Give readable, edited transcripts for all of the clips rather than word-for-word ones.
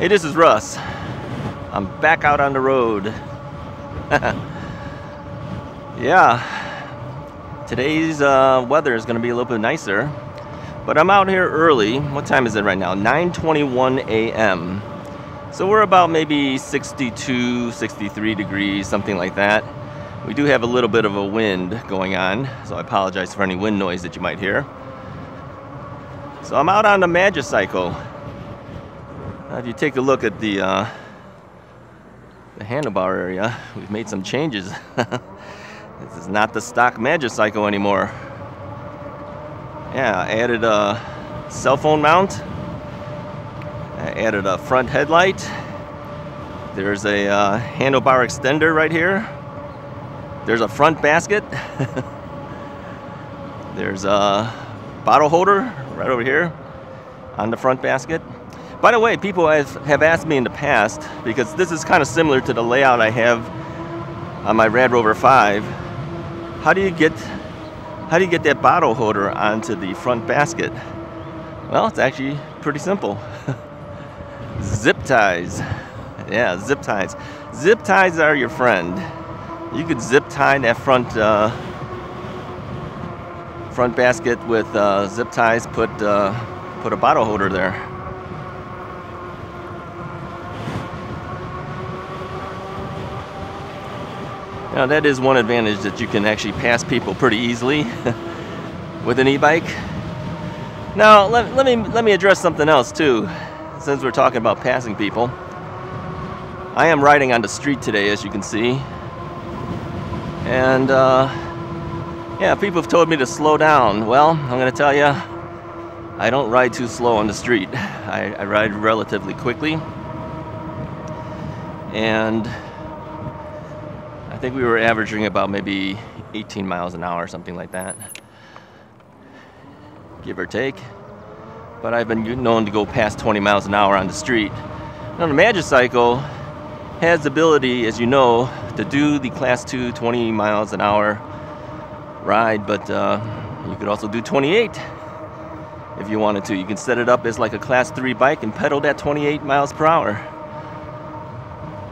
Hey, this is Russ. I'm back out on the road. Yeah, today's weather is going to be a little bit nicer, but I'm out here early. What time is it right now? 9:21 a.m. So we're about maybe 62, 63 degrees, something like that. We do have a little bit of a wind going on, so I apologize for any wind noise that you might hear. So I'm out on the Magicycle. If you take a look at the handlebar area, we've made some changes. This is not the stock Magicycle anymore. Yeah, I added a cell phone mount. I added a front headlight. There's a handlebar extender right here. There's a front basket. There's a bottle holder right over here on the front basket. By the way, people have asked me in the past, because this is kind of similar to the layout I have on my Rad Rover 5. How do you get that bottle holder onto the front basket? Well, it's actually pretty simple. Zip ties. Yeah, zip ties. Zip ties are your friend. You could zip tie that front basket with zip ties. Put a bottle holder there. Now that is one advantage, that you can actually pass people pretty easily with an e-bike. Now let me address something else too, since we're talking about passing people. I am riding on the street today, as you can see, and yeah, people have told me to slow down. Well, I'm going to tell you, I don't ride too slow on the street. I ride relatively quickly, and I think we were averaging about maybe 18 miles an hour, something like that, give or take. But I've been known to go past 20 miles an hour on the street. Now the Magicycle has the ability, as you know, to do the Class 2 20 miles an hour ride, but you could also do 28 if you wanted to. You can set it up as like a Class 3 bike and pedal that 28 miles per hour.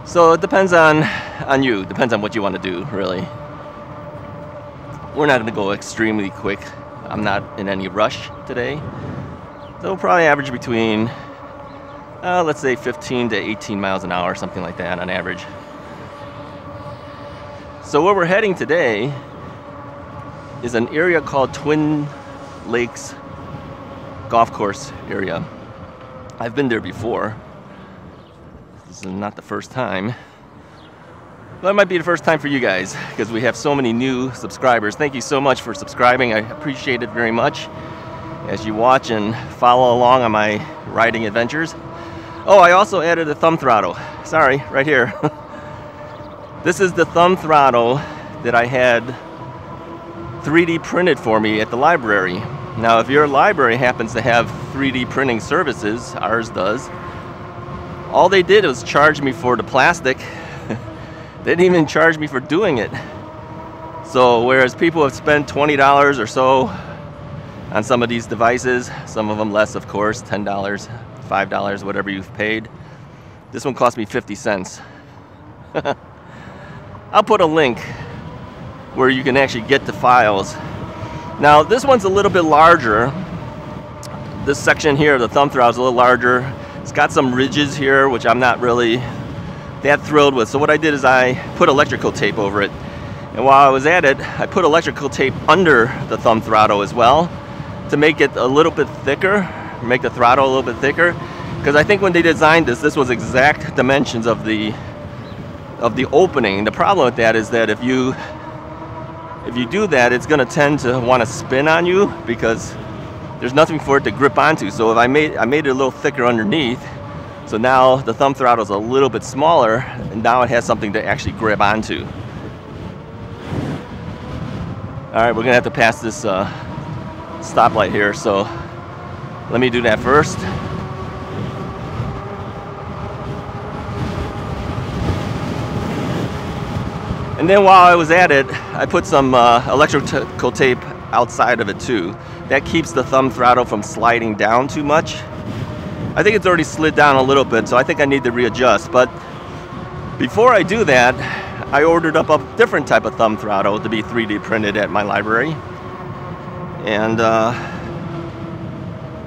So it depends on you. Depends on what you want to do, really. We're not going to go extremely quick. I'm not in any rush today. So we'll probably average between, let's say 15 to 18 miles an hour, something like that on average. So where we're heading today is an area called Twin Lakes Golf Course area. I've been there before. This is not the first time. Well, it might be the first time for you guys, because we have so many new subscribers. Thank you so much for subscribing. I appreciate it very much as you watch and follow along on my riding adventures. Oh, I also added a thumb throttle. Sorry, right here. This is the thumb throttle that I had 3D printed for me at the library. Now, if your library happens to have 3D printing services, ours does, all they did was charge me for the plastic. They didn't even charge me for doing it. So whereas people have spent $20 or so on some of these devices, some of them less, of course, $10, $5, whatever you've paid, this one cost me 50 cents. I'll put a link where you can actually get the files. Now this one's a little bit larger. This section here, the thumb throttle, is a little larger. It's got some ridges here, which I'm not really that thrilled with. So what I did is I put electrical tape over it. And while I was at it, I put electrical tape under the thumb throttle as well to make it a little bit thicker, make the throttle a little bit thicker. Because I think when they designed this, this was exact dimensions of the opening. The problem with that is that if you do that, it's going to tend to want to spin on you because there's nothing for it to grip onto. So if I made it a little thicker underneath, so now the thumb throttle is a little bit smaller, and now it has something to actually grab onto. All right, we're gonna have to pass this stoplight here, so let me do that first. And then while I was at it, I put some electrical tape outside of it too. That keeps the thumb throttle from sliding down too much. I think it's already slid down a little bit, so I think I need to readjust. But before I do that, I ordered up a different type of thumb throttle to be 3D printed at my library. And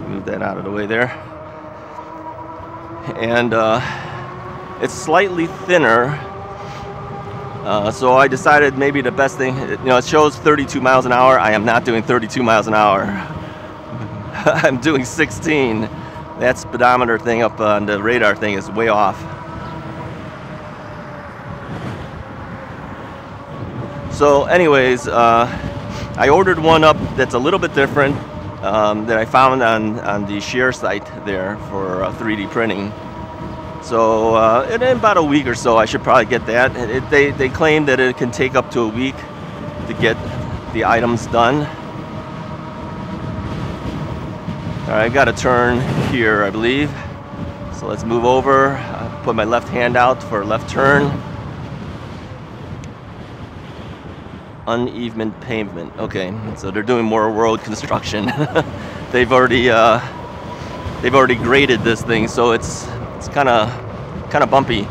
move that out of the way there. And it's slightly thinner. So I decided maybe the best thing, it shows 32 miles an hour. I am not doing 32 miles an hour. I'm doing 16. That speedometer thing up on the radar thing is way off. So anyways, I ordered one up that's a little bit different that I found on the Share site there for 3D printing. So in about a week or so, I should probably get that. They claim that it can take up to a week to get the items done. All right, I got a turn here, I believe. So let's move over. Put my left hand out for a left turn. Uneven pavement. Okay, so they're doing more road construction. They've already graded this thing, so it's kind of bumpy.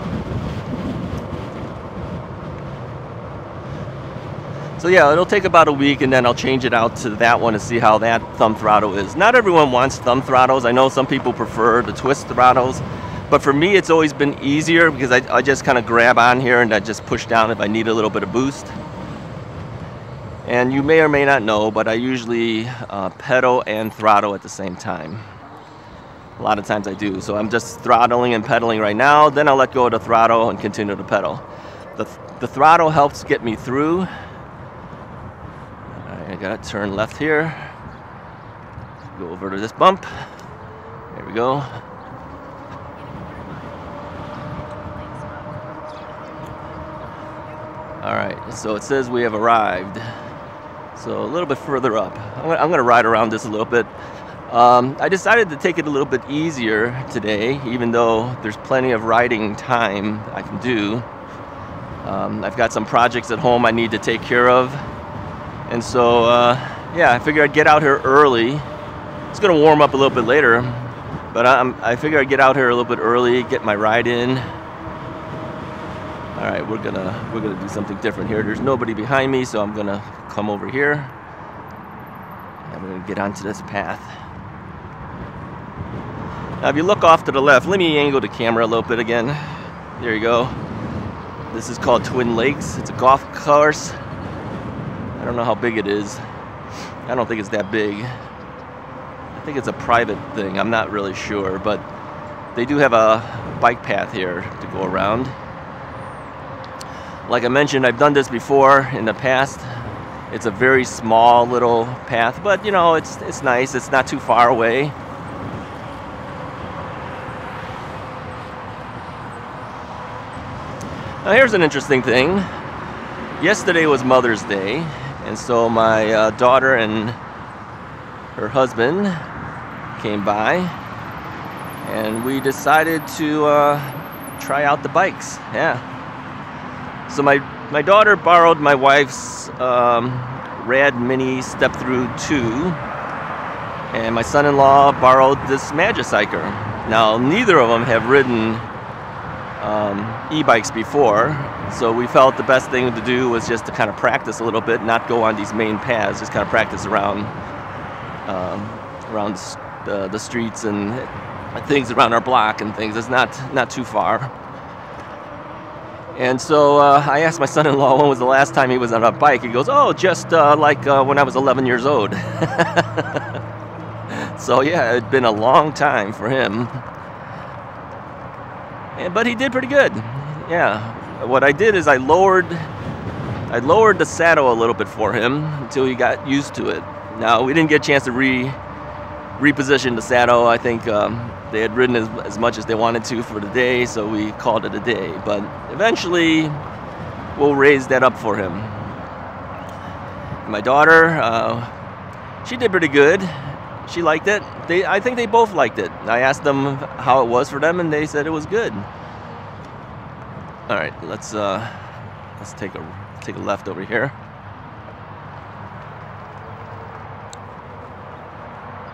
So yeah, it'll take about a week, and then I'll change it out to that one to see how that thumb throttle is. Not everyone wants thumb throttles. I know some people prefer the twist throttles, but for me it's always been easier because I just kind of grab on here and I just push down if I need a little bit of boost. And you may or may not know, but I usually pedal and throttle at the same time. A lot of times I do. So I'm just throttling and pedaling right now, then I'll let go of the throttle and continue to pedal. The throttle helps get me through. All right, I gotta turn left here. Go over to this bump. There we go. All right, so it says we have arrived. So a little bit further up. I'm gonna ride around this a little bit. I decided to take it a little bit easier today, even though there's plenty of riding time I can do. I've got some projects at home I need to take care of. And so, yeah, I figured I'd get out here early. It's gonna warm up a little bit later, but I figured I'd get out here a little bit early, get my ride in. All right, we're gonna do something different here. There's nobody behind me, so I'm gonna come over here. And we're gonna get onto this path. Now, if you look off to the left, let me angle the camera a little bit again. There you go. This is called Twin Lakes. It's a golf course. I don't know how big it is. I don't think it's that big. I think it's a private thing. I'm not really sure, but they do have a bike path here to go around. Like I mentioned, I've done this before in the past. It's a very small little path, but it's nice. It's not too far away. Now here's an interesting thing. Yesterday was Mother's Day, and so my daughter and her husband came by, and we decided to try out the bikes. Yeah. So my daughter borrowed my wife's Rad Mini Step Through 2, and my son-in-law borrowed this Magicycle. Now, neither of them have ridden e-bikes before, so we felt the best thing to do was just to kind of practice a little bit, not go on these main paths, just kind of practice around the streets and things around our block and things. It's not too far. And so I asked my son-in-law when was the last time he was on a bike. He goes, oh, just like when I was 11 years old. So yeah, it'd been a long time for him. But he did pretty good. Yeah. What I did is I lowered the saddle a little bit for him until he got used to it. Now, we didn't get a chance to reposition the saddle. I think they had ridden as much as they wanted to for the day, so we called it a day. But eventually, we'll raise that up for him. My daughter, she did pretty good. She liked it. I think they both liked it. I asked them how it was for them, and they said it was good. All right, let's take a left over here.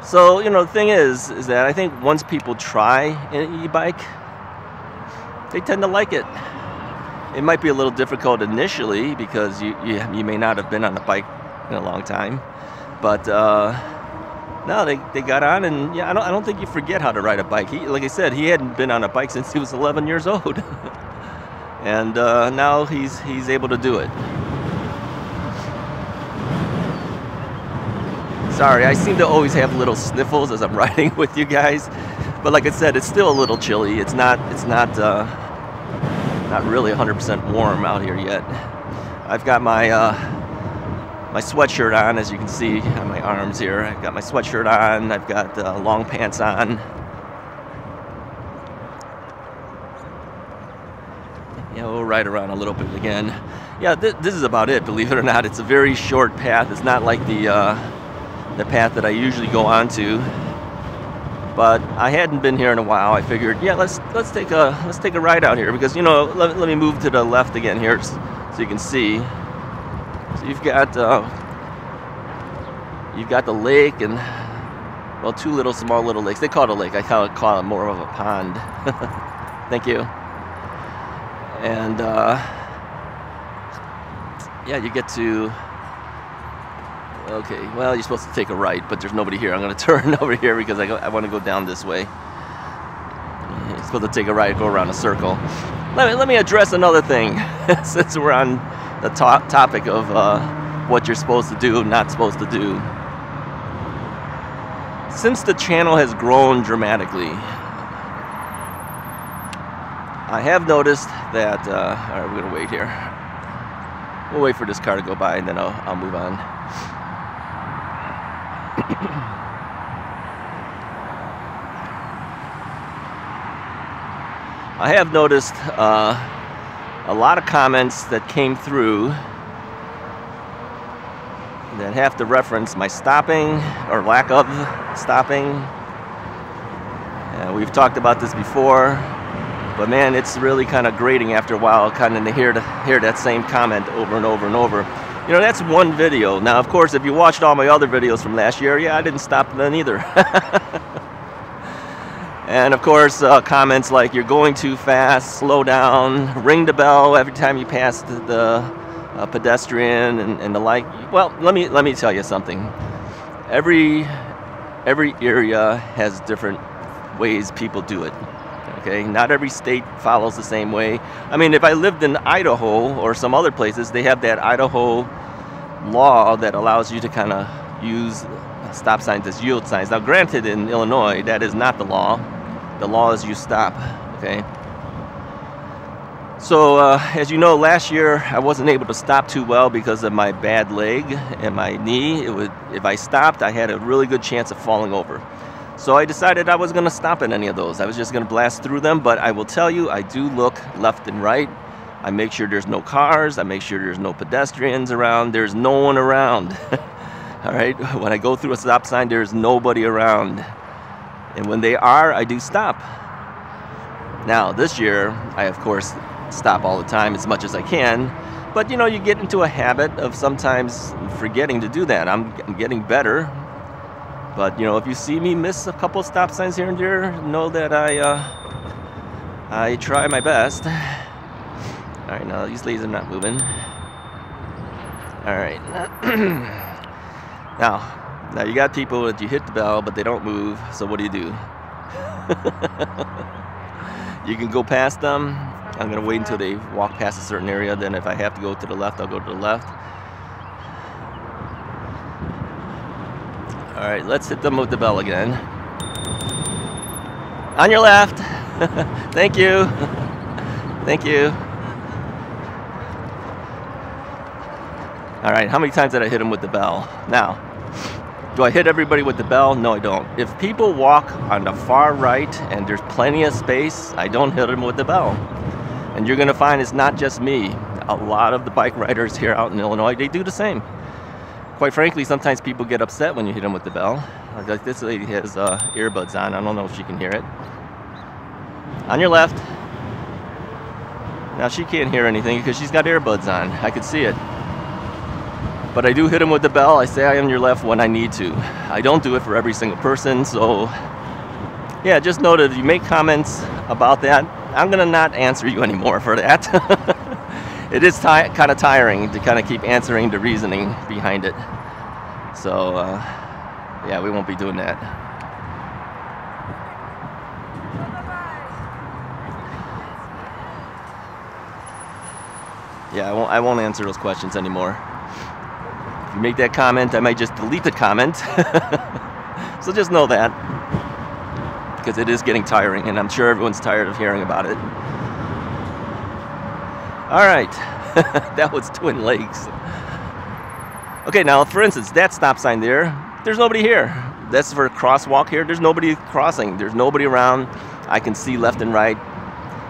So, you know, the thing is that I think once people try an e-bike, they tend to like it. It might be a little difficult initially because you may not have been on a bike in a long time, but no, they got on, and yeah, I don't think you forget how to ride a bike. Like I said, he hadn't been on a bike since he was 11 years old, and now he's able to do it. Sorry, I seem to always have little sniffles as I'm riding with you guys, but like I said, it's still a little chilly. It's not really 100% warm out here yet. I've got my my sweatshirt on, as you can see on my arms here. I've got my sweatshirt on. I've got long pants on. Yeah, we'll ride around a little bit again. Yeah, this is about it. Believe it or not, it's a very short path. It's not like the path that I usually go on to. But I hadn't been here in a while. I figured, yeah, let's take a ride out here, because, you know, let me move to the left again here so you can see. So you've got the lake and, well, two small little lakes. They call it a lake. I call it more of a pond. Thank you. And yeah, you get to. Okay, well, you're supposed to take a right, but there's nobody here. I'm going to turn over here because I want to go down this way. You're supposed to take a right, go around a circle. Let me address another thing, since we're on the topic of what you're supposed to do, not supposed to do. Since the channel has grown dramatically, I have noticed that, all right, we're going to wait here. We'll wait for this car to go by, and then I'll move on. I have noticed a lot of comments that came through that have to reference my stopping or lack of stopping. We've talked about this before, but man, it's really kind of grating after a while, kind of to hear that same comment over and over and over. You know, that's one video. Now, of course, if you watched all my other videos from last year, yeah, I didn't stop then either. And of course, comments like, you're going too fast, slow down, ring the bell every time you pass the pedestrian and the like. Well, let me tell you something. Every area has different ways people do it. Okay, not every state follows the same way. I mean, if I lived in Idaho or some other places, they have that Idaho law that allows you to kind of use stop signs as yield signs. Now, granted, in Illinois, that is not the law. The law is you stop, okay? So, as you know, last year, I wasn't able to stop too well because of my bad leg and my knee. If I stopped, I had a really good chance of falling over. So I decided I wasn't going to stop at any of those. I was just going to blast through them, but I will tell you, I do look left and right. I make sure there's no cars. I make sure there's no pedestrians around. There's no one around. All right? When I go through a stop sign, there's nobody around. And when they are, I do stop. Now, this year, I, of course, stop all the time as much as I can. But, you know, you get into a habit of sometimes forgetting to do that. I'm getting better. But, you know, if you see me miss a couple stop signs here and there, know that I try my best. All right, now these ladies are not moving. All right. Now you got people that you hit the bell, but they don't move. So what do? You can go past them. I'm gonna wait until they walk past a certain area. Then if I have to go to the left, I'll go to the left. All right, let's hit them with the bell again. On your left. Thank you. Thank you. All right, how many times did I hit them with the bell? Now, do I hit everybody with the bell? No, I don't. If people walk on the far right and there's plenty of space, I don't hit them with the bell. And you're gonna find it's not just me. A lot of the bike riders here out in Illinois, they do the same. Quite frankly, sometimes people get upset when you hit them with the bell. Like this lady has earbuds on. I don't know if she can hear it. On your left. Now she can't hear anything because she's got earbuds on. I could see it. But I do hit them with the bell. I say I am on your left when I need to. I don't do it for every single person, so yeah, just know that if you make comments about that, I'm gonna not answer you anymore for that. It is kind of tiring to kind of keep answering the reasoning behind it. So yeah, we won't be doing that. Yeah, I won't answer those questions anymore. If you make that comment, I might just delete the comment. So just know that, because it is getting tiring, and I'm sure everyone's tired of hearing about it. All right, that was Twin Lakes. Okay, now for instance, that stop sign there's nobody here. That's for a crosswalk here. There's nobody crossing. There's nobody around. I can see left and right.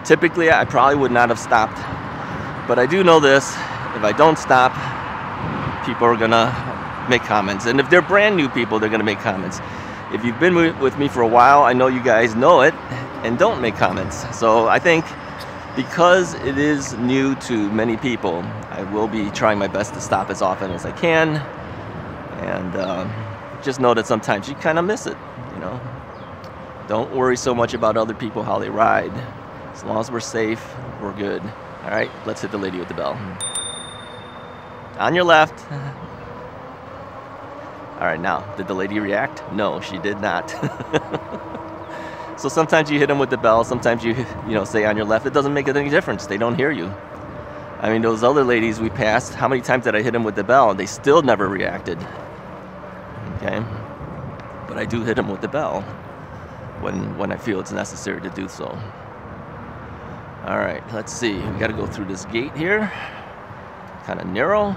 Typically, I probably would not have stopped. But I do know this, if I don't stop, people are gonna make comments. And if they're brand new people, they're gonna make comments. If you've been with me for a while, I know you guys know it and don't make comments. So I think because it is new to many people, I will be trying my best to stop as often as I can. And just know that sometimes you kind of miss it, you know. Don't worry so much about other people, how they ride. As long as we're safe, we're good. All right, let's hit the lady with the bell. On your left. All right, now, did the lady react? No, she did not. So sometimes you hit them with the bell, sometimes you say on your left. It doesn't make any difference. They don't hear you. I mean, those other ladies we passed, how many times did I hit them with the bell and they still never reacted? Okay, but I do hit them with the bell when I feel it's necessary to do so. All right, let's see. We got to go through this gate here. Kind of narrow.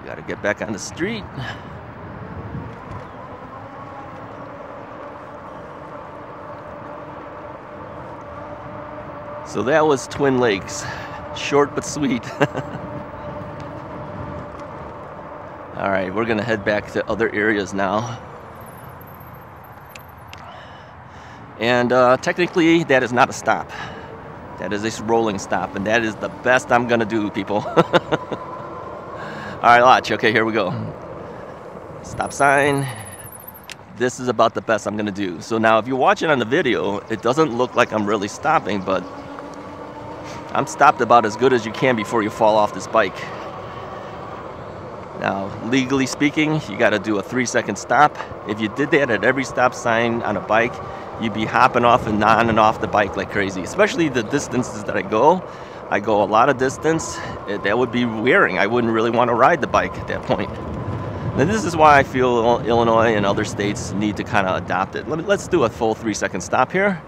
We got to get back on the street. So that was Twin Lakes. Short but sweet. All right, we're going to head back to other areas now. And technically, that is not a stop. That is a rolling stop, and that is the best I'm gonna do, people. All right, watch. Okay, here we go. Stop sign. This is about the best I'm gonna do. So now, if you watch it on the video, it doesn't look like I'm really stopping, but I'm stopped about as good as you can before you fall off this bike. Now, legally speaking, you gotta do a 3-second stop. If you did that at every stop sign on a bike, you'd be hopping off and on and off the bike like crazy, especially the distances that I go. I go a lot of distance. That would be wearing. I wouldn't really want to ride the bike at that point. And this is why I feel Illinois and other states need to kind of adopt it. Let's do a full 3-second stop here.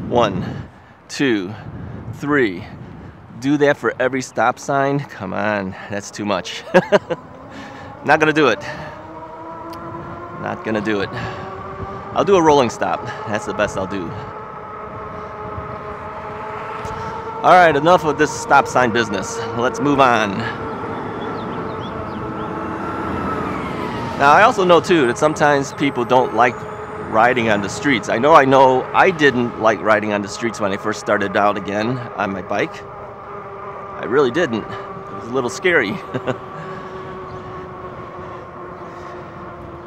1, 2, 3. Do that for every stop sign. Come on, that's too much. Not gonna do it. Not gonna do it. I'll do a rolling stop. That's the best I'll do. All right, enough of this stop sign business. Let's move on. Now, I also know too that sometimes people don't like riding on the streets. I know I didn't like riding on the streets when I first started out again on my bike. I really didn't. It was a little scary.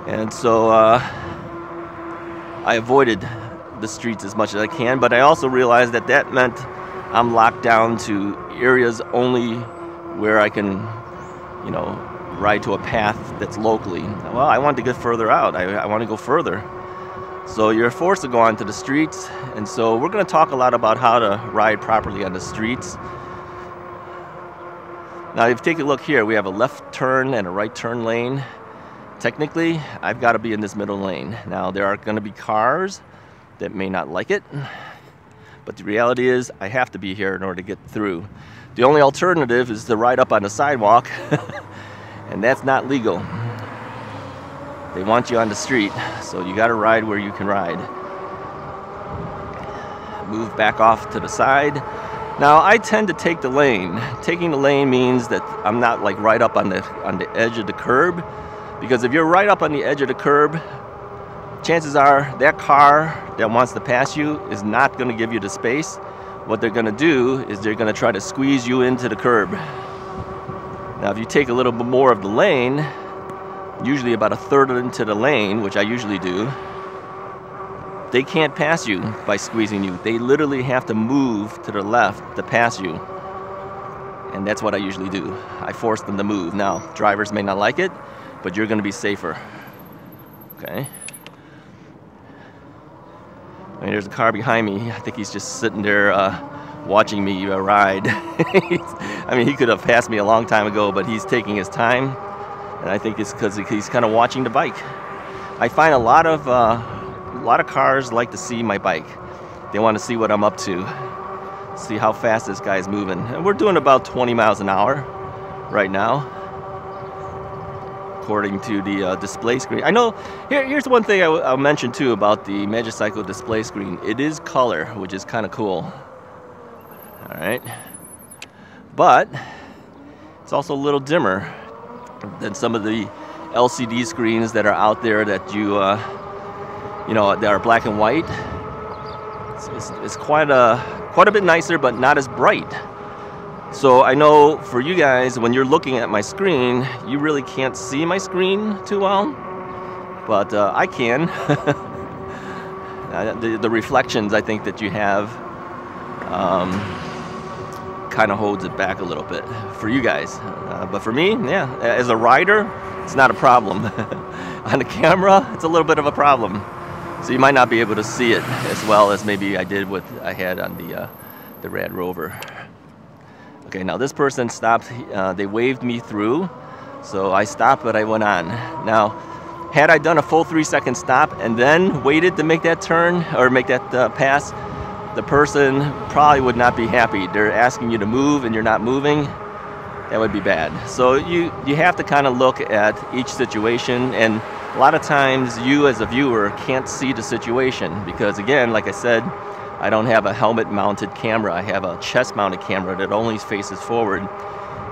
And so I avoided the streets as much as I can, but I also realized that that meant I'm locked down to areas only where I can, you know, ride to a path that's locally. Well, I want to get further out. I want to go further. So you're forced to go onto the streets, and so we're going to talk a lot about how to ride properly on the streets. Now, if you take a look here, we have a left turn and a right turn lane. Technically, I've got to be in this middle lane. Now, there are going to be cars that may not like it, but the reality is I have to be here in order to get through. The only alternative is to ride up on the sidewalk, and that's not legal. They want you on the street, so you got to ride where you can ride. Move back off to the side. Now, I tend to take the lane. Taking the lane means that I'm not like right up on the edge of the curb, because if you're right up on the edge of the curb, chances are that car that wants to pass you is not going to give you the space. what they're gonna do is they're gonna try to squeeze you into the curb. Now if you take a little bit more of the lane, usually about a third into the lane, which I usually do, they can't pass you by squeezing you. They literally have to move to the left to pass you. And that's what I usually do. I force them to move. Now, drivers may not like it, but you're gonna be safer. Okay. I mean, there's a car behind me. I think he's just sitting there watching me ride. I mean, he could have passed me a long time ago, but he's taking his time. And I think it's because he's kind of watching the bike. I find a lot of cars like to see my bike. They want to see what I'm up to, see how fast this guy's moving. And we're doing about 20 miles an hour right now, according to the display screen. I know, here's one thing I'll mention too about the Magicycle display screen. It is color, which is kind of cool. All right. But it's also a little dimmer than some of the LCD screens that are out there that you know, that are black and white. It's quite a bit nicer, but not as bright. So I know for you guys, when you're looking at my screen, you really can't see my screen too well, but I can. The reflections, I think, that you have kind of holds it back a little bit for you guys. But for me, yeah, as a rider, it's not a problem. On the camera, it's a little bit of a problem. So you might not be able to see it as well as maybe I did with I had on the Rad Rover. Okay, now this person stopped. They waved me through, so I stopped, but I went on. Now, had I done a full 3-second stop and then waited to make that turn or make that pass, the person probably would not be happy. They're asking you to move and you're not moving. That would be bad. So you have to kind of look at each situation, and a lot of times you as a viewer can't see the situation because, again, like I said, I don't have a helmet mounted camera. I have a chest mounted camera that only faces forward.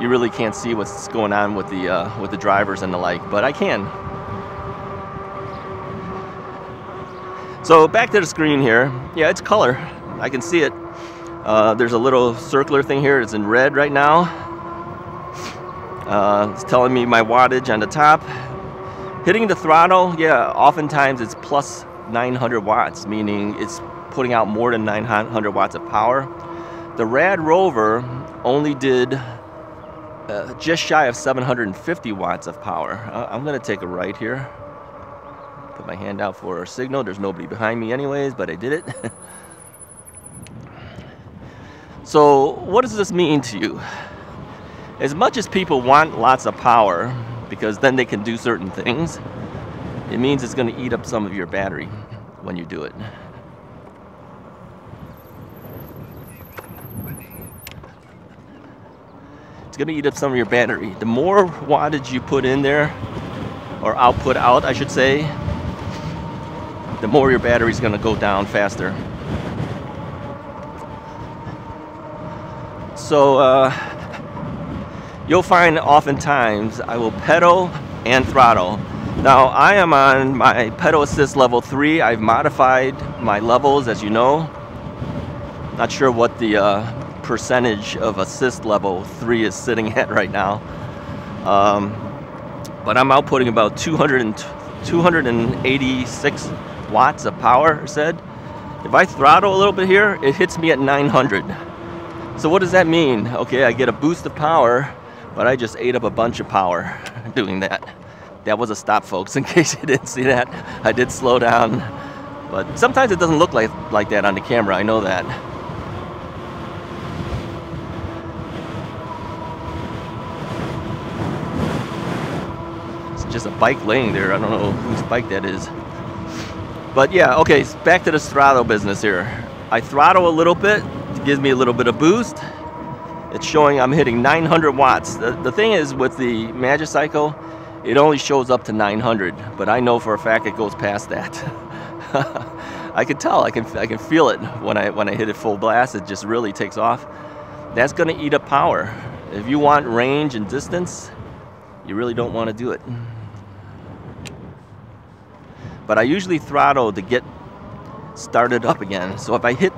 You really can't see what's going on with the drivers and the like, but I can. So back to the screen here. Yeah, it's color. I can see it. There's a little circular thing here. It's in red right now. It's telling me my wattage on the top. Hitting the throttle, yeah, oftentimes it's plus 900 watts, meaning it's putting out more than 900 watts of power. The Rad Rover only did just shy of 750 watts of power. I'm gonna take a right here. Put my hand out for a signal. There's nobody behind me anyways, but I did it. So what does this mean to you? As much as people want lots of power, because then they can do certain things, it means it's going to eat up some of your battery when you do it. It's going to eat up some of your battery. The more wattage you put in there, or output out, I should say, the more your battery is going to go down faster. So you'll find oftentimes I will pedal and throttle. Now I am on my pedal assist level 3. I've modified my levels, as you know. Not sure what the percentage of assist level 3 is sitting at right now. But I'm outputting about 286 watts of power, said. If I throttle a little bit here, it hits me at 900. So what does that mean? Okay, I get a boost of power, but I just ate up a bunch of power doing that. That was a stop, folks, in case you didn't see that. I did slow down, but sometimes it doesn't look like that on the camera, I know that. It's just a bike laying there. I don't know whose bike that is. But yeah, okay, back to the throttle business here. I throttle a little bit. It gives me a little bit of boost. It's showing I'm hitting 900 watts. The thing is with the Magicycle, it only shows up to 900, but I know for a fact it goes past that. I can tell, I can feel it when I hit it full blast. It just really takes off. That's going to eat up power. If you want range and distance, you really don't want to do it. But I usually throttle to get start it up again. So if I hit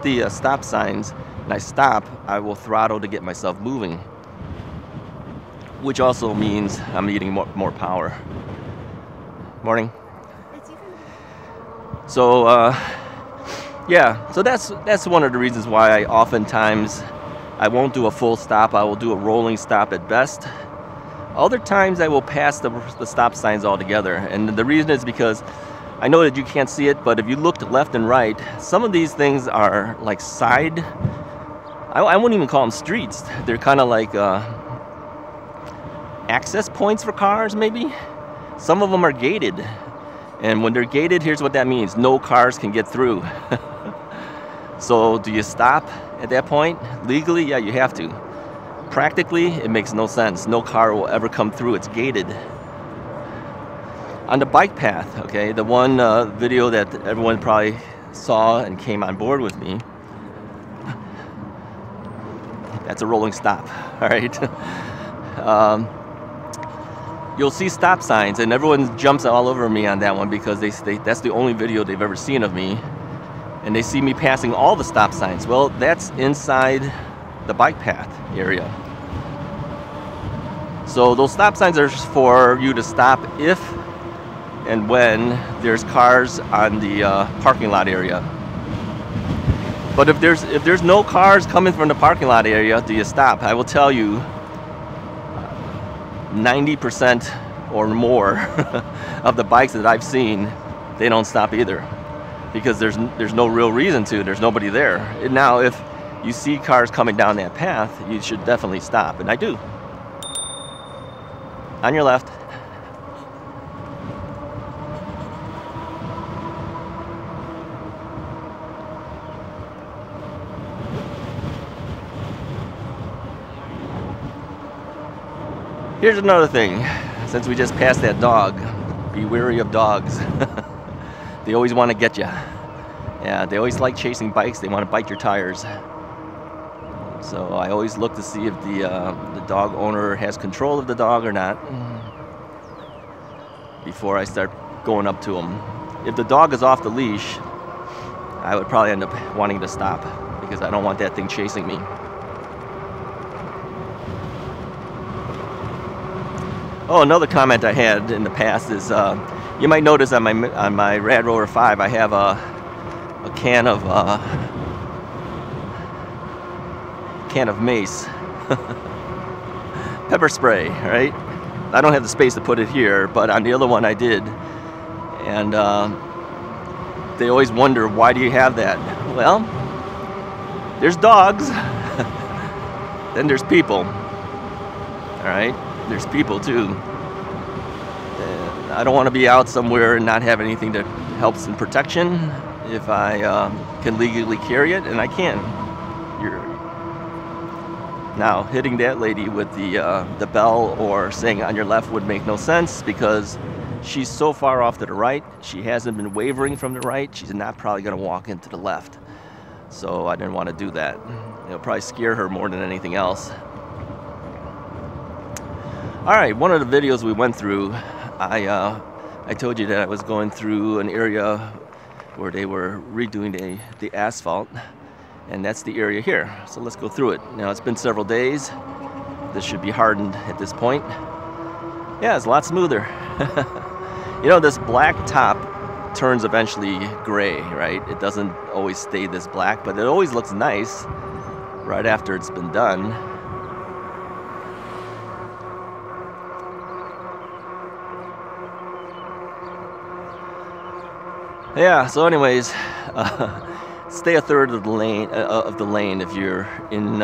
the stop signs and I stop, I will throttle to get myself moving, which also means I'm needing more power. Morning. So yeah, so that's one of the reasons why I oftentimes I won't do a full stop. I will do a rolling stop at best. Other times I will pass the stop signs altogether, and the reason is because I know that you can't see it, but if you look to left and right, some of these things are like side, I wouldn't even call them streets. They're kind of like access points for cars, maybe. Some of them are gated, and when they're gated, here's what that means: no cars can get through. So do you stop at that point? Legally, yeah, you have to. Practically, it makes no sense. No car will ever come through. It's gated. On the bike path, okay, the one video that everyone probably saw and came on board with me, that's a rolling stop, all right? You'll see stop signs, and everyone jumps all over me on that one because that's the only video they've ever seen of me, and they see me passing all the stop signs. Well, that's inside the bike path area. So those stop signs are for you to stop if and when there's cars on the parking lot area. But if there's no cars coming from the parking lot area, do you stop? I will tell you, 90% or more of the bikes that I've seen, they don't stop either, because there's no real reason to. There's nobody there. And now, if you see cars coming down that path, you should definitely stop, and I do. On your left. Here's another thing. Since we just passed that dog, be wary of dogs. They always want to get you. Yeah, they always like chasing bikes. They want to bite your tires. So I always look to see if the dog owner has control of the dog or not before I start going up to him. If the dog is off the leash, I would probably end up wanting to stop because I don't want that thing chasing me. Oh, another comment I had in the past is you might notice on my Rad Rover 5 I have a can of mace. Pepper spray, right? I don't have the space to put it here, but on the other one I did. And they always wonder, why do you have that? Well, there's dogs, then there's people. All right, there's people too. And I don't want to be out somewhere and not have anything that helps in protection. If I can legally carry it, and I can. Now, hitting that lady with the bell or saying on your left would make no sense because she's so far off to the right. She hasn't been wavering from the right. She's not probably going to walk into the left. So I didn't want to do that. It'll probably scare her more than anything else. All right, one of the videos we went through, I told you that I was going through an area where they were redoing the asphalt. And that's the area here. So let's go through it. Now, it's been several days. This should be hardened at this point. Yeah, it's a lot smoother. You know, this black top turns eventually gray, right? It doesn't always stay this black, but it always looks nice right after it's been done. Yeah, so anyways, stay a third of the lane if you're in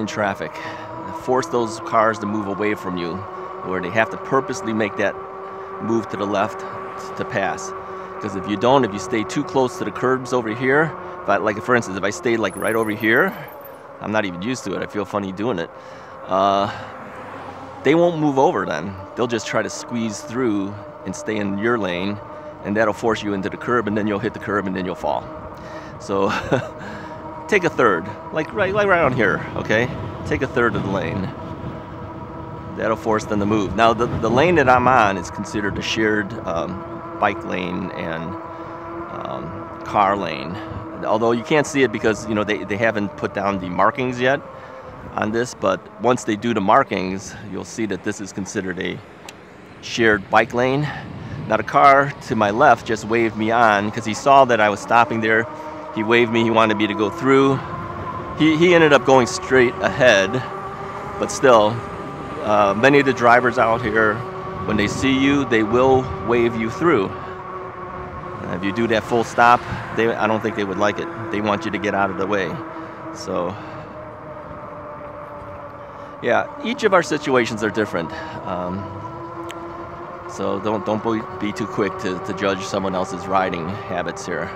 traffic. Force those cars to move away from you, where they have to purposely make that move to the left to pass. Because if you don't, if you stay too close to the curbs over here, like for instance, if I stayed like right over here, I'm not even used to it. I feel funny doing it. They won't move over then. They'll just try to squeeze through and stay in your lane, and that'll force you into the curb, and then you'll hit the curb, and then you'll fall. So take a third, like right on here, okay? Take a third of the lane. That'll force them to move. Now, the lane that I'm on is considered a shared bike lane and car lane. Although you can't see it because, you know, they haven't put down the markings yet on this, but once they do the markings, you'll see that this is considered a shared bike lane. Now the car to my left just waved me on because he saw that I was stopping there. He waved me, he wanted me to go through. He ended up going straight ahead, but still, many of the drivers out here, when they see you, they will wave you through. If you do that full stop, I don't think they would like it. They want you to get out of the way. So, yeah, each of our situations are different. So don't be too quick to judge someone else's riding habits here.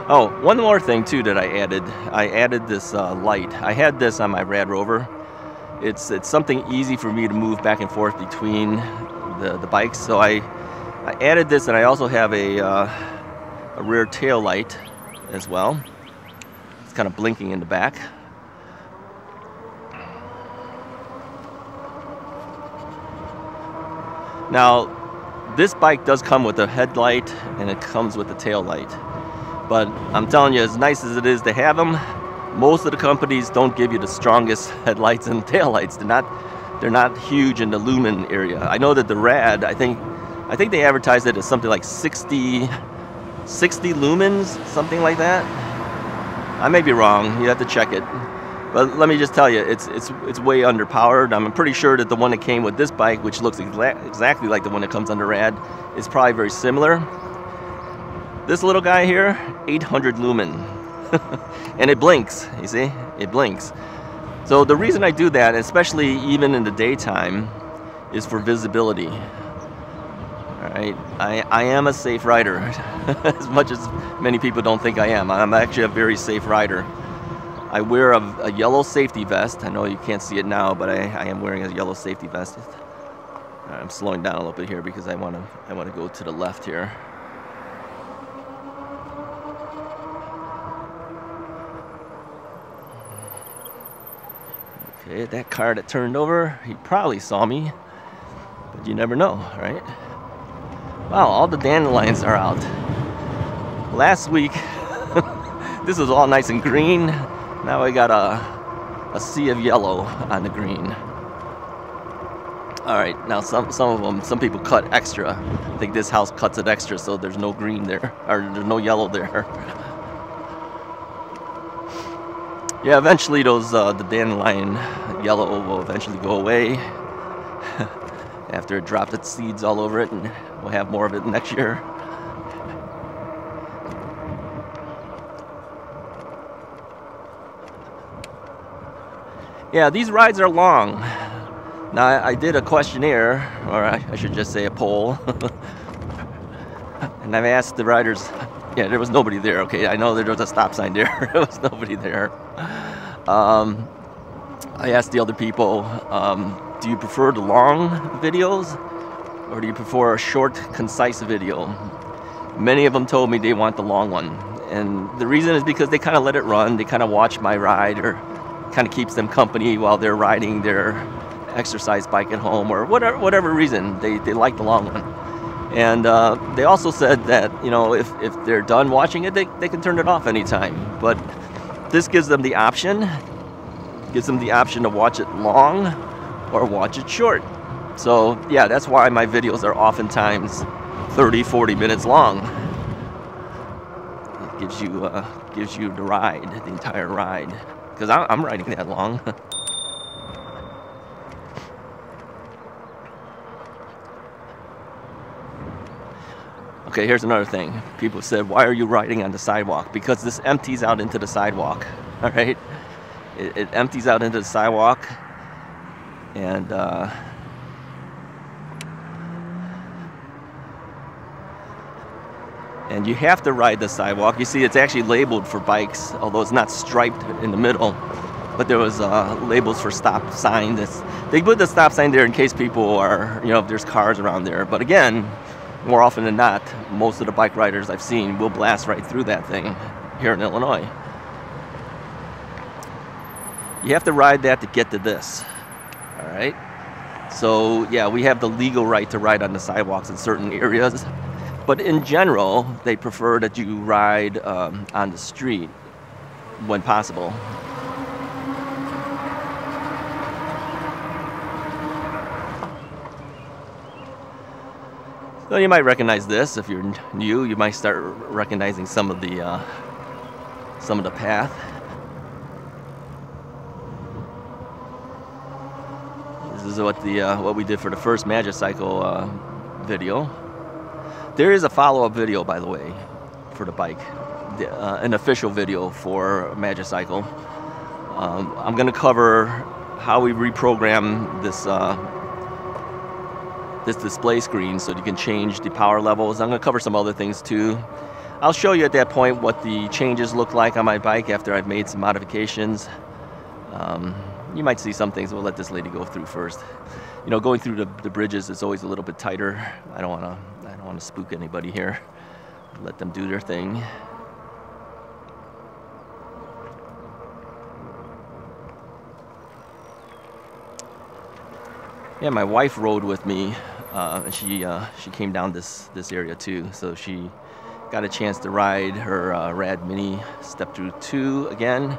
Oh, one more thing too that I added this light. I had this on my Rad Rover. It's something easy for me to move back and forth between the bikes. So I added this, and I also have a rear tail light as well. It's kind of blinking in the back. Now, this bike does come with a headlight and it comes with a tail light. But I'm telling you, as nice as it is to have them, most of the companies don't give you the strongest headlights and tail lights. They're not huge in the lumen area. I know that the Rad, I think they advertised it as something like 60 lumens, something like that. I may be wrong. You have to check it. But let me just tell you, it's way underpowered. I'm pretty sure that the one that came with this bike, which looks exactly like the one that comes under Rad, is probably very similar. This little guy here, 800 lumen. And it blinks, you see? It blinks. So the reason I do that, especially even in the daytime, is for visibility. Alright, I am a safe rider, as much as many people don't think I am. I'm actually a very safe rider. I wear a yellow safety vest. I know you can't see it now, but I am wearing a yellow safety vest. I'm slowing down a little bit here because I want to go to the left here. Okay, that car that turned over, he probably saw me, but you never know, right? Wow, all the dandelions are out. Last week, this was all nice and green. Now I got a sea of yellow on the green. All right, now some people cut extra. I think this house cuts it extra, so there's no green there, or there's no yellow there. Yeah, eventually the dandelion yellow will eventually go away after it dropped its seeds all over it, and we'll have more of it next year. Yeah, these rides are long. Now, I did a questionnaire, or I should just say a poll, and I've asked the riders. Yeah, there was nobody there, okay? I know there was a stop sign there. There was nobody there. I asked the other people, do you prefer the long videos, or do you prefer a short, concise video? Many of them told me they want the long one. And the reason is because they kind of let it run. They kind of watch my ride, or kind of keeps them company while they're riding their exercise bike at home, or whatever reason. They like the long one. And they also said that, you know, if they're done watching it, they can turn it off anytime. But this gives them the option. Gives them the option to watch it long or watch it short. So yeah, that's why my videos are oftentimes 30-40 minutes long. It gives you the ride, the entire ride, because I'm riding that long. Okay, here's another thing. People said, why are you riding on the sidewalk? Because this empties out into the sidewalk, all right? It empties out into the sidewalk, and you have to ride the sidewalk. You see, it's actually labeled for bikes, although it's not striped in the middle, but there was labels for stop sign. They put the stop sign there in case people are, you know, if there's cars around there. But again, more often than not, most of the bike riders I've seen will blast right through that thing here in Illinois. You have to ride that to get to this, all right? So yeah, we have the legal right to ride on the sidewalks in certain areas, but in general, they prefer that you ride on the street when possible. So you might recognize this. If you're new, you might start recognizing some of the path. This is what we did for the first Magicycle video. There is a follow-up video, by the way, for the bike, an official video for Magicycle. I'm going to cover how we reprogram this display screen so you can change the power levels. I'm going to cover some other things too. I'll show you at that point what the changes look like on my bike after I've made some modifications. You might see some things. We'll let this lady go through first. You know, going through the bridges is always a little bit tighter. I don't want to spook anybody here. Let them do their thing. Yeah, my wife rode with me, and she came down this area too. So she got a chance to ride her Rad Mini Step Through 2 again.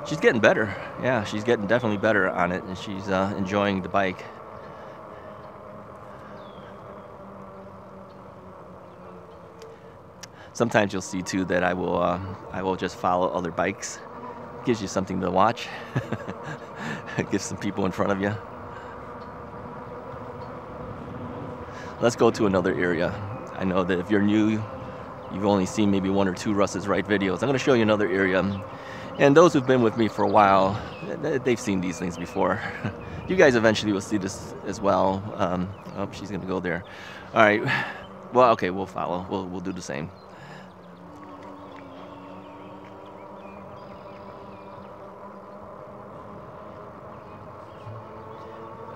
She's getting better. Yeah, she's getting definitely better on it, and she's enjoying the bike. Sometimes you'll see too that I will just follow other bikes. Gives you something to watch. Gives some people in front of you. Let's go to another area. I know that if you're new, you've only seen maybe 1 or 2 Russ's Right videos. I'm going to show you another area. And those who've been with me for a while, they've seen these things before. You guys eventually will see this as well. Oh, she's going to go there. All right. Well, okay, we'll follow. We'll do the same.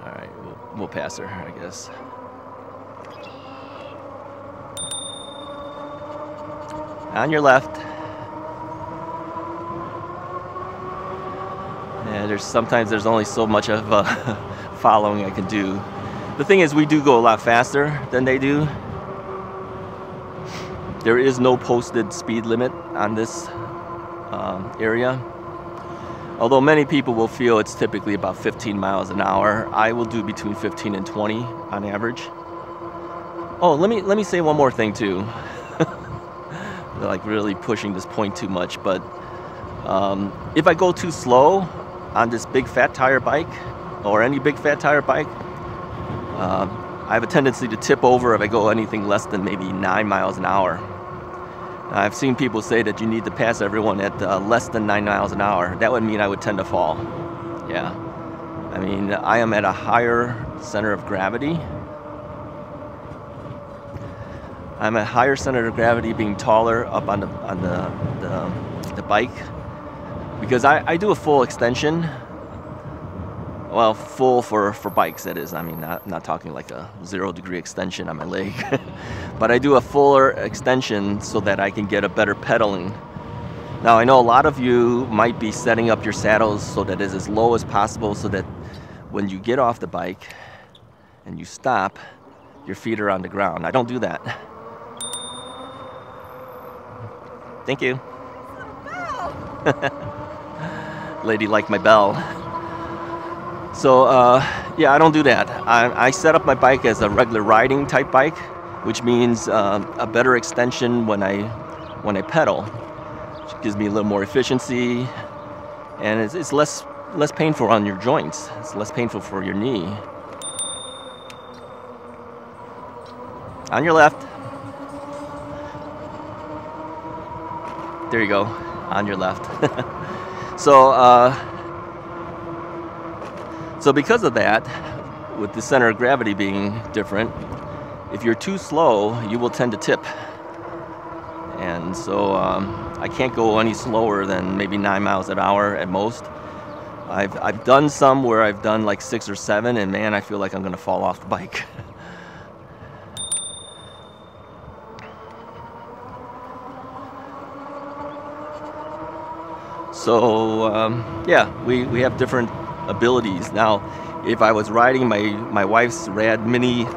All right, we'll pass her, I guess. On your left. Yeah, sometimes there's only so much of following I can do. The thing is, we do go a lot faster than they do. There is no posted speed limit on this area. Although many people will feel it's typically about 15 miles an hour, I will do between 15 and 20 on average. Oh, let me say one more thing too. Like really pushing this point too much, but if I go too slow on this big fat tire bike or any big fat tire bike, I have a tendency to tip over if I go anything less than maybe 9 miles an hour. I've seen people say that you need to pass everyone at less than 9 miles an hour. That would mean I would tend to fall. Yeah, I mean, I am at a higher center of gravity. I'm at a higher center of gravity, being taller up on the bike, because I do a full extension. Well, full for bikes, that is. I mean, not talking like a 0-degree extension on my leg, but I do a fuller extension so that I can get a better pedaling. Now, I know a lot of you might be setting up your saddles so that it's as low as possible, so that when you get off the bike and you stop, your feet are on the ground. I don't do that. Thank you. Lady liked my bell. So yeah, I don't do that. I set up my bike as a regular riding type bike, which means a better extension when I pedal, which gives me a little more efficiency, and it's less painful on your joints. It's less painful for your knee. On your left. There you go, on your left. So because of that, with the center of gravity being different, if you're too slow, you will tend to tip. And so I can't go any slower than maybe 9 miles an hour at most. I've done some where I've done like 6 or 7, and man, I feel like I'm gonna fall off the bike. So yeah, we have different abilities. Now, if I was riding my wife's Rad Mini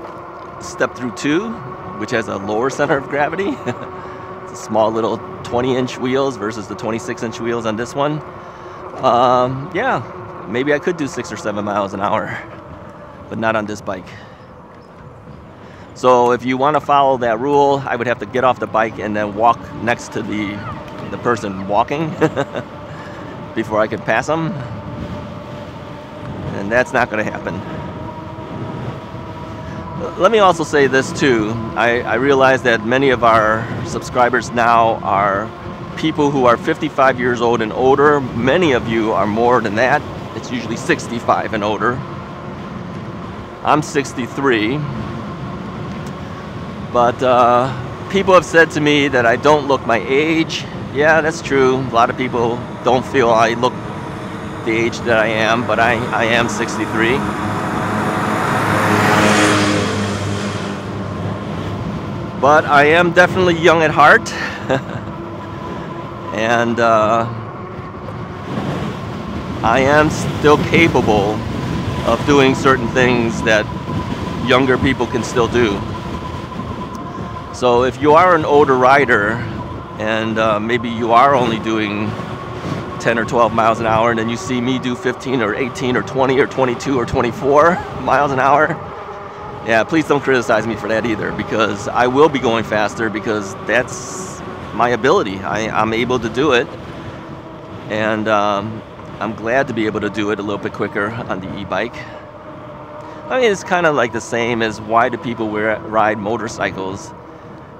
Step Through 2, which has a lower center of gravity. It's a small little 20-inch wheels versus the 26-inch wheels on this one. Yeah, maybe I could do 6 or 7 miles an hour, but not on this bike. So if you want to follow that rule, I would have to get off the bike and then walk next to the person walking before I could pass them. And that's not going to happen. Let me also say this too. I realize that many of our subscribers now are people who are 55 years old and older. Many of you are more than that. It's usually 65 and older. I'm 63. But people have said to me that I don't look my age. Yeah, that's true. A lot of people don't feel I look the age that I am, but I am 63. But I am definitely young at heart. And I am still capable of doing certain things that younger people can still do. So if you are an older rider and maybe you are only doing 10 or 12 miles an hour and then you see me do 15 or 18 or 20 or 22 or 24 miles an hour, yeah, please don't criticize me for that either, because I will be going faster because that's my ability. I'm able to do it, and I'm glad to be able to do it a little bit quicker on the e-bike. I mean, it's kind of like the same as why do people ride motorcycles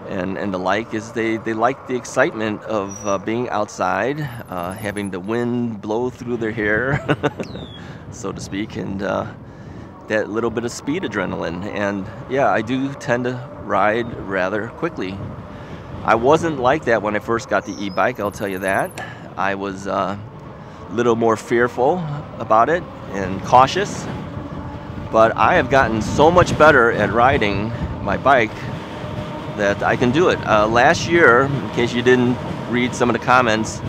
and the like, is they like the excitement of being outside, having the wind blow through their hair, so to speak, and that little bit of speed adrenaline. And yeah, I do tend to ride rather quickly. I wasn't like that when I first got the e-bike, I'll tell you that. I was a little more fearful about it and cautious, but I have gotten so much better at riding my bike that I can do it. Last year, in case you didn't read some of the comments,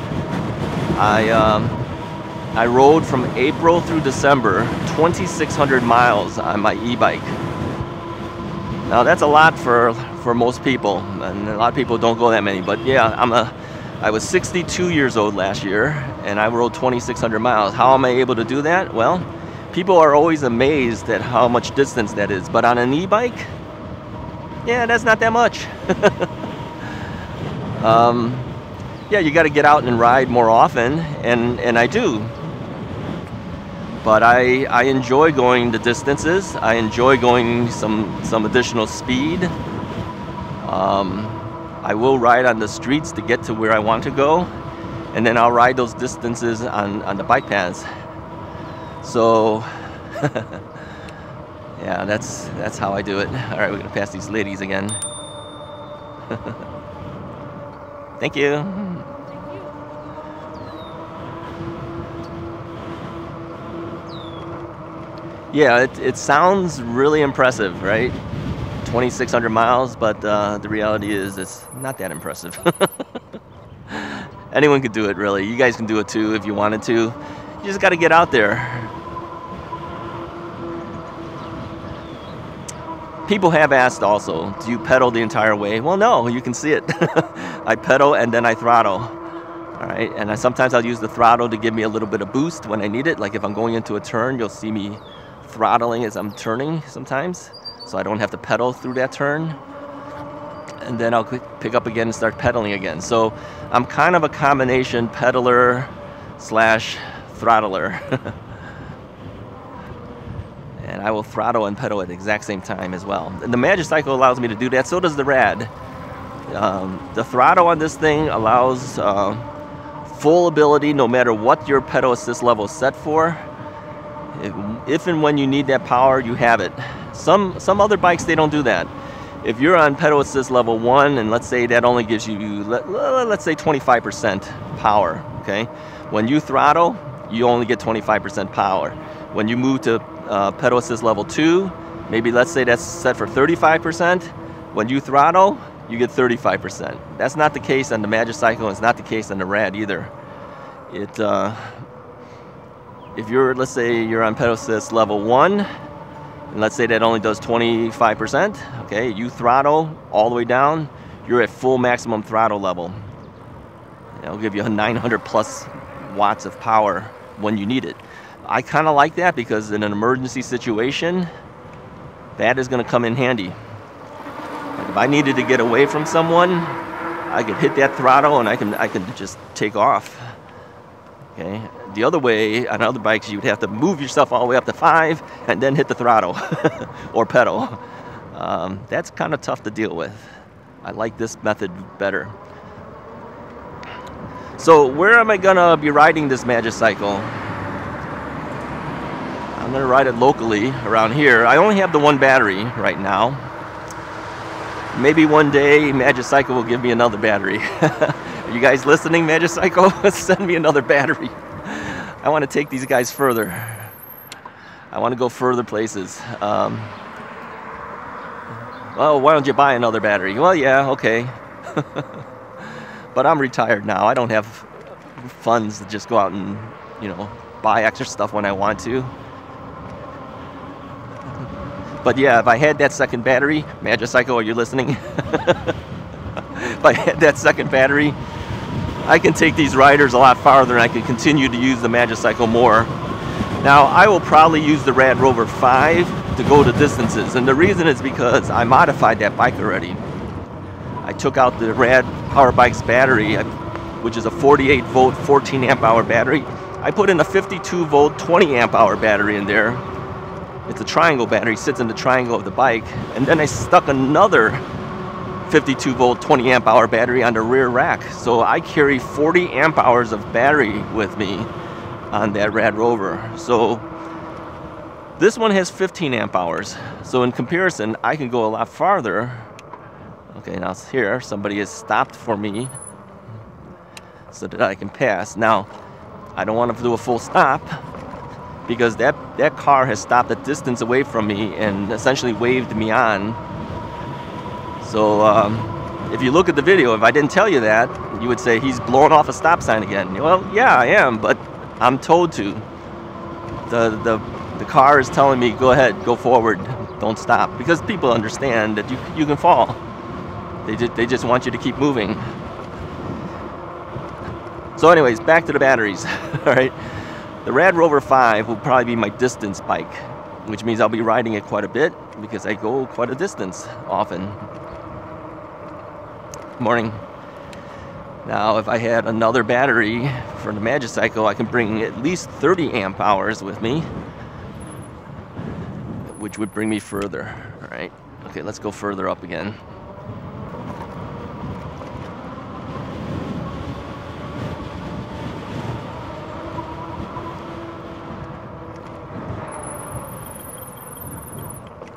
I rode from April through December 2,600 miles on my e-bike. Now that's a lot for most people, and a lot of people don't go that many, but yeah, I was 62 years old last year and I rode 2,600 miles. How am I able to do that? Well, people are always amazed at how much distance that is, but on an e-bike, yeah, that's not that much. Yeah, you got to get out and ride more often, and I do. But I enjoy going the distances. I enjoy going some additional speed. I will ride on the streets to get to where I want to go, and then I'll ride those distances on the bike paths. So yeah, that's how I do it. All right, we're gonna pass these ladies again. Thank you. Yeah, it sounds really impressive, right? 2,600 miles, but the reality is it's not that impressive. Anyone could do it, really. You guys can do it too if you wanted to. You just got to get out there. People have asked also, do you pedal the entire way? Well, no, you can see it. I pedal and then I throttle. All right, and sometimes I'll use the throttle to give me a little bit of boost when I need it. Like if I'm going into a turn, you'll see me throttling as I'm turning sometimes, so I don't have to pedal through that turn. And then I'll pick up again and start pedaling again. So I'm kind of a combination pedaler slash throttler. And I will throttle and pedal at the exact same time as well. And the Magicycle allows me to do that, so does the Rad. The throttle on this thing allows full ability no matter what your pedal assist level is set for. If and when you need that power, you have it. Some other bikes, they don't do that. If you're on pedal assist level 1, and let's say that only gives you, let's say 25% power, okay? When you throttle, you only get 25% power. When you move to pedal assist level 2, maybe let's say that's set for 35%. When you throttle, you get 35%. That's not the case on the Magicycle, and it's not the case on the Rad either. if you're, let's say you're on pedal assist level 1, and let's say that only does 25%, okay, you throttle all the way down, you're at full maximum throttle level. It'll give you 900 plus watts of power when you need it. I kind of like that because in an emergency situation, that is going to come in handy. Like if I needed to get away from someone, I could hit that throttle and I can just take off. Okay. The other way, on other bikes, you would have to move yourself all the way up to 5 and then hit the throttle or pedal. That's kind of tough to deal with. I like this method better. So where am I gonna be riding this Magicycle? I'm gonna ride it locally around here. I only have the one battery right now. Maybe one day Magicycle will give me another battery. Are you guys listening, Magicycle? Send me another battery. I want to take these guys further. I want to go further places. Well, why don't you buy another battery? Well, yeah, okay. But I'm retired now. I don't have funds to just go out and, you know, buy extra stuff when I want to. But yeah, if I had that second battery, Magicycle, are you listening? If I had that second battery, I can take these riders a lot farther and I can continue to use the Magicycle more. Now, I will probably use the Rad Rover 5 to go to distances, and the reason is because I modified that bike already. I took out the Rad Power Bikes battery, which is a 48 volt, 14 amp hour battery. I put in a 52 volt, 20 amp hour battery in there. It's a triangle battery, sits in the triangle of the bike, and then I stuck another 52 volt, 20 amp hour battery on the rear rack. So I carry 40 amp hours of battery with me on that Rad Rover. So this one has 15 amp hours. So in comparison, I can go a lot farther. Okay, now here, somebody has stopped for me so that I can pass. Now, I don't want to do a full stop because that car has stopped a distance away from me and essentially waved me on. So if you look at the video, if I didn't tell you that, you would say he's blowing off a stop sign again. Well, yeah, I am, but I'm told to. The car is telling me, go ahead, go forward, don't stop, because people understand that you can fall. They just want you to keep moving. So anyways, back to the batteries. All right, the Rad Rover 5 will probably be my distance bike, which means I'll be riding it quite a bit because I go quite a distance often. Morning. Now, if I had another battery for the Magicycle, I can bring at least 30 amp hours with me, which would bring me further. All right. Okay, let's go further up again.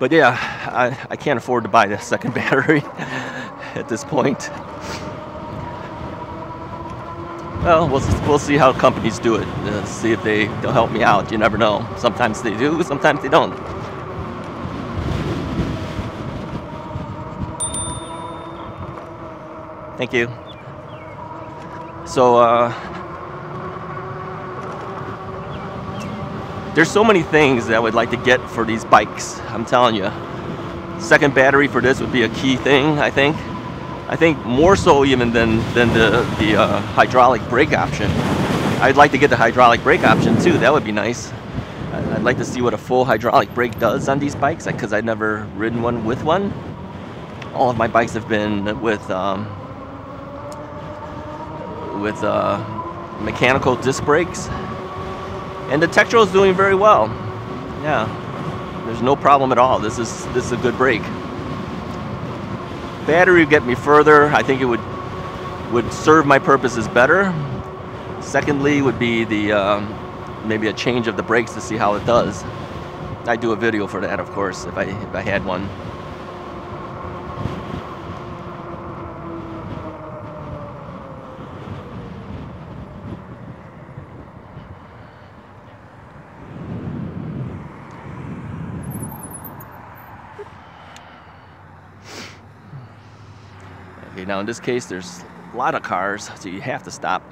But yeah, I can't afford to buy the second battery at this point. Well, we'll see how companies do it. See if they'll help me out. You never know. Sometimes they do, sometimes they don't. Thank you. So, there's so many things that I would like to get for these bikes. I'm telling you. Second battery for this would be a key thing, I think. I think more so even than the hydraulic brake option. I'd like to get the hydraulic brake option too. That would be nice. I'd like to see what a full hydraulic brake does on these bikes, because I've never ridden one with one. All of my bikes have been with mechanical disc brakes, and the Tektro is doing very well. Yeah, there's no problem at all. This is a good brake. Battery would get me further. I think it would serve my purposes better. Secondly would be the maybe a change of the brakes to see how it does. I'd do a video for that, of course, if I had one. Okay, now in this case, there's a lot of cars, so you have to stop.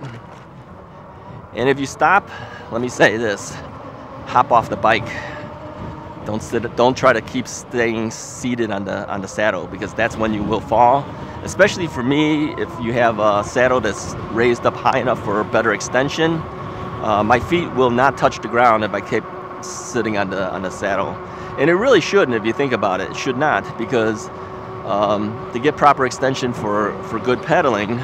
And if you stop, let me say this, hop off the bike. Don't try to keep staying seated on the saddle, because that's when you will fall. Especially for me, if you have a saddle that's raised up high enough for better extension, my feet will not touch the ground if I keep sitting on the saddle. And it really shouldn't, if you think about it. It should not, because to get proper extension for good pedaling,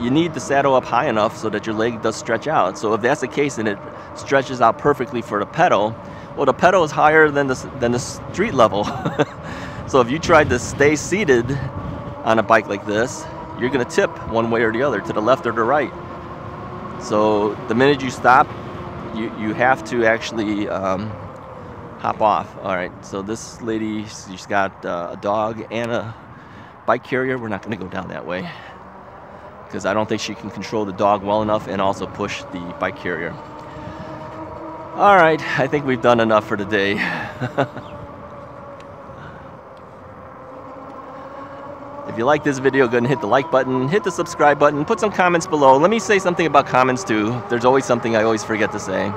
you need the saddle up high enough so that your leg does stretch out. So if that's the case and it stretches out perfectly for the pedal, well, the pedal is higher than the street level. So if you tried to stay seated on a bike like this, you're going to tip one way or the other, to the left or the right. So the minute you stop, you have to actually hop off. All right, so this lady, she's got a dog and a bike carrier. We're not going to go down that way, because I don't think she can control the dog well enough and also push the bike carrier. All right, I think we've done enough for today. If you like this video, go ahead and hit the like button, hit the subscribe button, put some comments below. Let me say something about comments too. There's always something I always forget to say.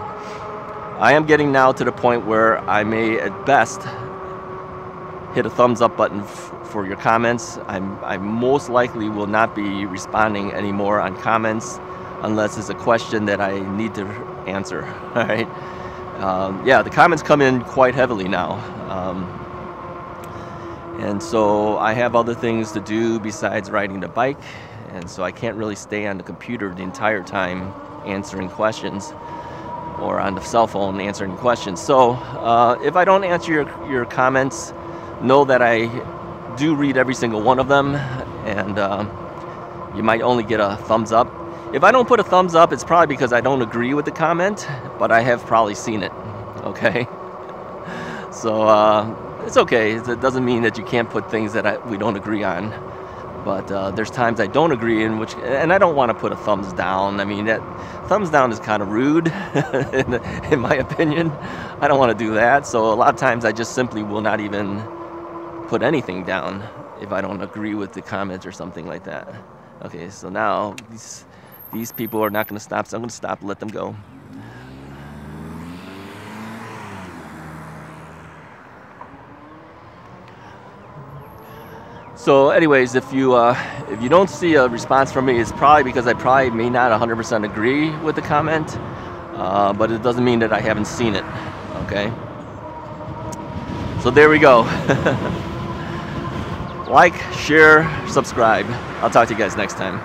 I am getting now to the point where I may at best hit a thumbs up button for your comments. I most likely will not be responding anymore on comments unless it's a question that I need to answer. All right. Yeah, the comments come in quite heavily now. And so I have other things to do besides riding the bike, and so I can't really stay on the computer the entire time answering questions, or on the cell phone answering questions. So if I don't answer your comments, know that I do read every single one of them, and you might only get a thumbs up. If I don't put a thumbs up, it's probably because I don't agree with the comment, but I have probably seen it, okay? So it's okay. It doesn't mean that you can't put things that we don't agree on, but there's times I don't agree, and I don't want to put a thumbs down. I mean, that thumbs down is kind of rude, in my opinion. I don't want to do that, so a lot of times I just simply will not even put anything down if I don't agree with the comment or something like that. Okay, so now these people are not going to stop, so I'm going to stop and let them go. So anyways, if you don't see a response from me, it's probably because I probably may not 100% agree with the comment, but it doesn't mean that I haven't seen it, okay? So there we go. Like, share, subscribe. I'll talk to you guys next time.